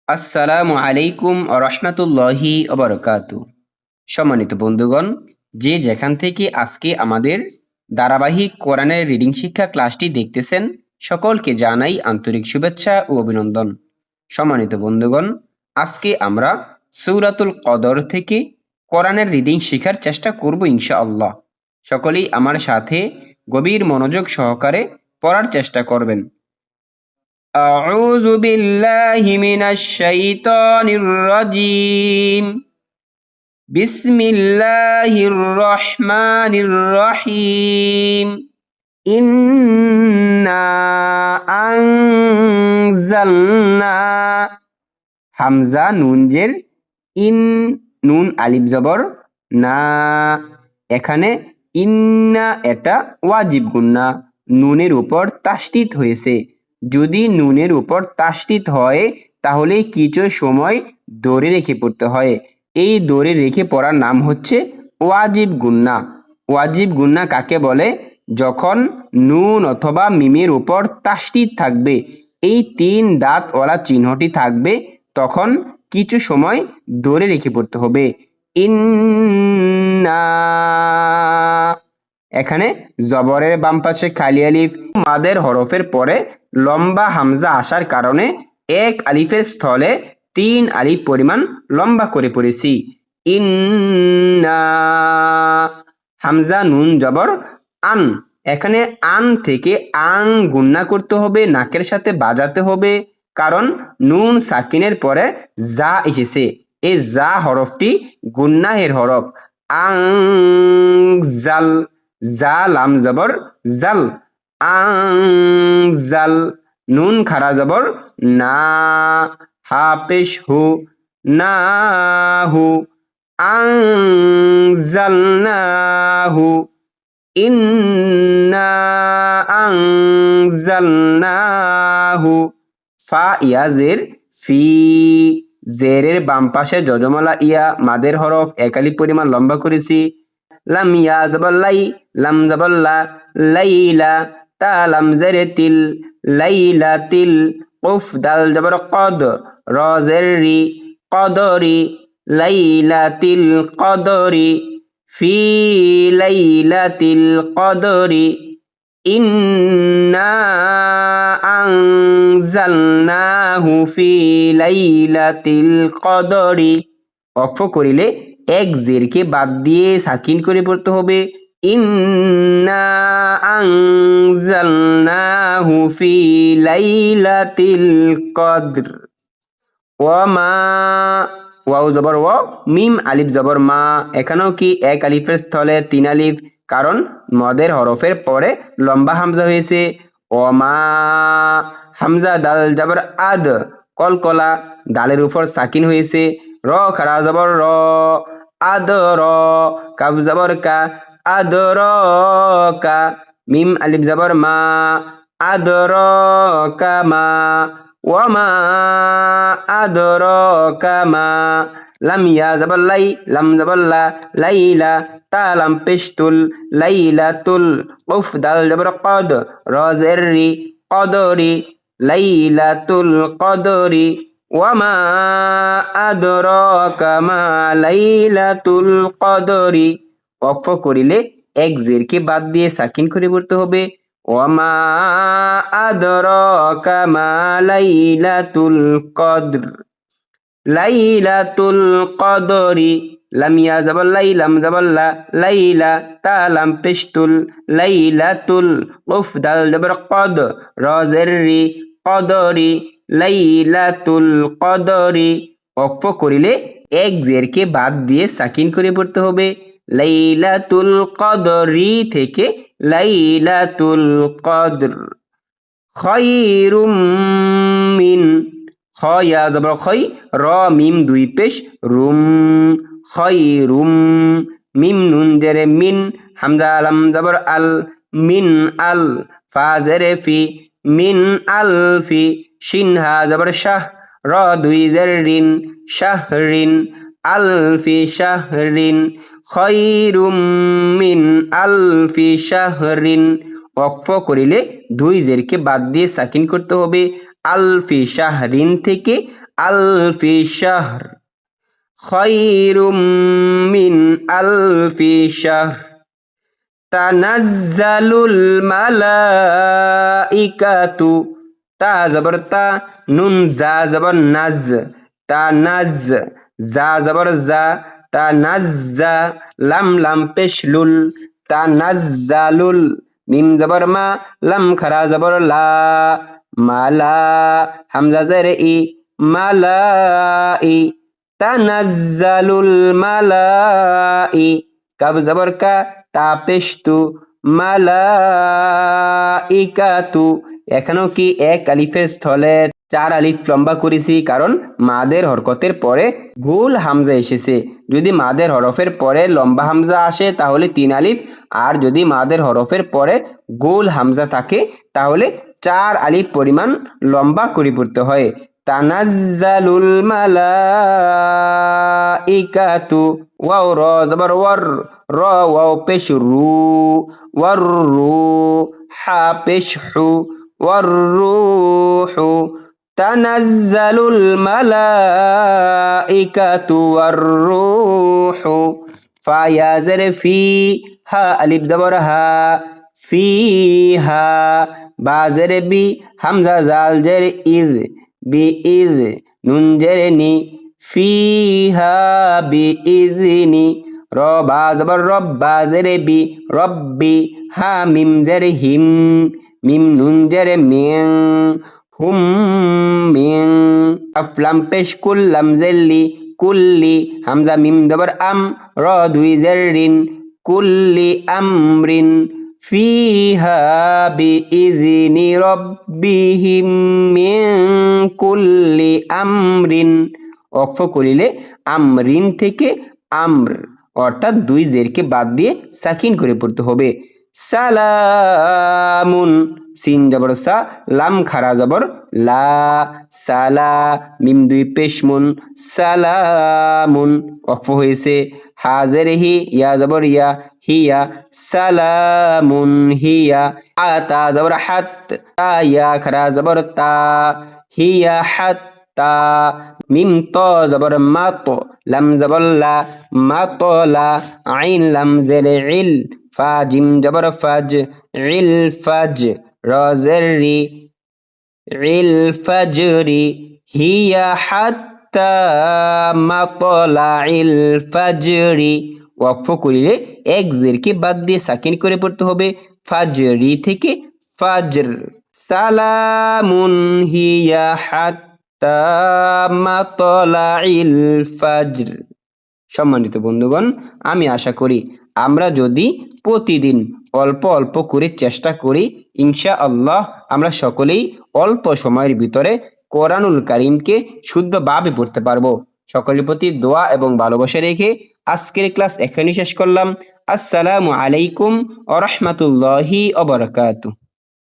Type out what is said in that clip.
আসসালামু আলাইকুম রহমতুল্লাহি অবরকাতু। সম্মানিত বন্ধুগণ, যে যেখান থেকে আজকে আমাদের ধারাবাহিক কোরআনের রিডিং শিক্ষা ক্লাসটি দেখতেছেন, সকলকে জানাই আন্তরিক শুভেচ্ছা ও অভিনন্দন। সম্মানিত বন্ধুগণ, আজকে আমরা সূরাতুল কদর থেকে কোরআনের রিডিং শেখার চেষ্টা করব ইনশাআল্লাহ। সকলেই আমার সাথে গভীর মনোযোগ সহকারে পড়ার চেষ্টা করবেন। أعوذ بالله من الشيطان الرجيم. بسم الله الرحمن الرحيم. إنا أنزلنا হামজা নুন জের ইন, নুন আলিফ জবর না। এখানে ইন্না এটা ওয়াজিব গুন্না, নুনের উপর তাসদীদ হয়েছে। যদি নুনের উপর তাসদীদ হয় তাহলে কিছু সময় ধরে রেখে পড়তে হয়। এই ধরে রেখে পড়ার নাম হচ্ছে ওয়াজিব গুন্না। ওয়াজিব গুন্না কাকে বলে? যখন নুন অথবা মিমের উপর তাসদীদ থাকবে, এই তিন দাঁতওয়ালা চিহ্নটি থাকবে, তখন কিছু সময় ধরে রেখে পড়তে হবে। ইন্না, এখানে জবরের বাম পাশে খালি আলিফ, মাদের হরফের পরে লম্বা হামজা আসার কারণে এক আলিফের স্থলে 3 আলিফ পরিমাণ লম্বা করে পড়েছি। ইন্না, হামজা নুন জবর আন, এখানে আন থেকে আং গুন্না করতে হবে, নাকের সাথে বাজাতে হবে, কারণ নুন সাকিনের পরে জা এসেছে। এই জা হরফটি গুন্নাহের হরফ। আং জাল, জা লাম জবর জাল, আং জাল, নুন খারা জবর না, হা পেশ হু, না হু, আং জাল না হু, ইন্না আনজালনাহু। ফা ইয়া জের ফি, জেরের বাম পাশে যজমলা ইয়া মাদের হরফ এক আলিফ পরিমাণ লম্বা করেছি। লাম ইয়া জবর লাই, লাম জবর লা, লাইলা, তা লাম জেরে তিল, লাইলা তিল, উফ দাল জবর কদ, র জের রি, কদরি, লাইলা তিল কদরি, ফি লাইলাতিল কদরি, ইন্না আনজালনাহু ফি লাইলাতিল কদরি। অক্ষ করিলে এক জেরকে বাদ দিয়ে সাকিন করে পড়তে হবে। ইন্না আনজালনাহু ফি লাইলাতিল কদর। ওয়ামা, ওয়াও জবর ও, মিম আলিফ জবর মা, এখানেও কি এক আলিফের স্থলে 3 আলিফ, কারণ মদের হরফের পরে লম্বা হামজা হয়েছে। ওমা, হামজা দাল জবর আদ, কলকলা, দালের উপর সাকিন হয়েছে। র খারা জবর র, আদ র, কাব জবর কা, আদ র কা, মিম আলিফ জবর মা, আদ র কা মা, ওয়ামা আদরাকা মা। লাম ইয়া জবর লাই, লাম জবর লা, লাইলা, তা লাম পেশতুল, লাইলাতুল, উফ দাল জবর কদ, র জের রি, কদরি, লাইলাতুল কদরি, ওয়ামা আদরাকা মা লাইলাতুল কদরি। ওয়াকফ করিলে এক জেরকে বাদ দিয়ে সাকিন করে পড়তে হবে। ওয়ামা আদরাকা মা লাইলাতুল কদর, লাইলাতুল কদরি, লাম ইয়া জবর লাই, লাম জবর লা, লাইলা, তা লাম পেশতুল, লাইলাতুল, উফ দাল জবর কদ, র জের রি, কদরি, লাইলাতুল কদরি। ওয়াকফ করিলে এক জেরকে বাদ দিয়ে সাকিন করে পড়তে হবে। লাইলাতুল কদরি থেকে লাইলাতুল কদর। খায়রুম মিন, খ ইয়া জবর খই, র মিম দুই পেশ রুম, খায়রুম, মিম নুন জেরে মিন, হামজা লাম জবর আল, মিন আল, ফা জেরে ফি, মিন আল ফি, শিন হা জবর শাহ, র দুই জের রিন, শাহরিন, আলফি শাহরিন, খায়রুম মিন আলফি শাহরিন। ওয়াকফ করিলে দুই জেরকে বাদ দিয়ে সাকিন করতে হবে। আলফি শাহরিন থেকে আলফি শাহর, খায়রুম মিন আলফি শাহর, তানাজ্জালুল মালাইকাতু, তা জবর তা, নুন জা জবর নাজ, তানাজ, জা জবর জা, তানাজ্জা, লাম লাম পেশ লুল, তানাজ্জালুল, মিম জবর মা, লাম খারা জবর লা, মালা, হামজা জের ই, মালাই, তানাজ্জালুল মালাই, কাব জবর কা, তা পেশ তু, মালাইকাতু। এখানেও কি এক আলিফের স্থলে 4 আলিফ লম্বা করেছি, কারণ মাদের হরকতের পরে গোল হামজা এসেছে। যদি মাদের হরফের পরে লম্বা হামজা আসে তাহলে 3 আলিফ, আর যদি মাদের হরফের পরে গোল হামজা থাকে তাহলে 4 আলিফ পরিমাণ লম্বা করে পড়তে হয়। তানাজ্জালুল মালাইকাতু, ওয়াও র জবর ওয়ার, র ওয়াও পেশ রু, ওয়ার রু, হা পেশ হু, ওয়ার রূহু, তানাজ্জালুল মালাইকাতু ওয়ার রূহু, ফা ইয়া জের ফি, হা আলিফ জবর হা, ফিহা, বা জের বি, হামজা জাল জের ইজ, বিইজ, নুন জের নি, ফিহা বিইজনি, র বা জবর রব, বা জের বি, রব্বি, হা মিম জের হিম, মিম নুন জের মিং, হুম মিং, আফলাম পেশ কুল্লাম জেল্লি, কুল্লি, হামজা মিম জবর আম, র দুই জের রিন, কুল্লি আমরিন, ফিহা বিইজনি রব্বিহিম মিন কুল্লি আমরিন। ওয়াকফ করিলে আমরিন থেকে আমর, অর্থাৎ 2 জেরকে বাদ দিয়ে সাকিন করে পড়তে হবে। সালামুন, সিন জবর সা, লাম খারা জবর লা, সালা, মিম 2 পেশ মুন, সালামুন, ওয়াকফ হয়েছে। হা জের হি, ইয়া জবর ইয়া, হিয়া, সালামুন হিয়া, আতা জবর হাত, তা ইয়া খারা জবর তা, হিয়া হাত্তা, মিম ত জবর মাত, লাম জবর লা, মাতলা, আইন লাম জের ইল, ফা জিম জবর ফাজ, ইল ফাজ, র জের রি, ইল ফাজরি, হিয়া হাত্তা মাতলাইল ফাজরি। ওয়াকফ করিলে এক জেরকে বাদ দিয়ে সাকিন করে পড়তে হবে, ফাজরি থেকে ফাজর। সালামুন হিয়া হাত্তা মাতলাইল ফাজর। সম্মানিত বন্ধুগণ, আমি আশা করি আমরা যদি প্রতিদিন অল্প অল্প করে চেষ্টা করি, ইনশাআল্লাহ আমরা সকলেই অল্প সময়ের ভিতরে কোরআনুল কারীমকে শুদ্ধভাবে পড়তে পারবো। সকলের প্রতি দোয়া এবং ভালোবাসা রেখে আজকের ক্লাস এখানেই শেষ করলাম। আসসালামু আলাইকুম ওয়া রাহমাতুল্লাহি ওয়া বারাকাতুহু।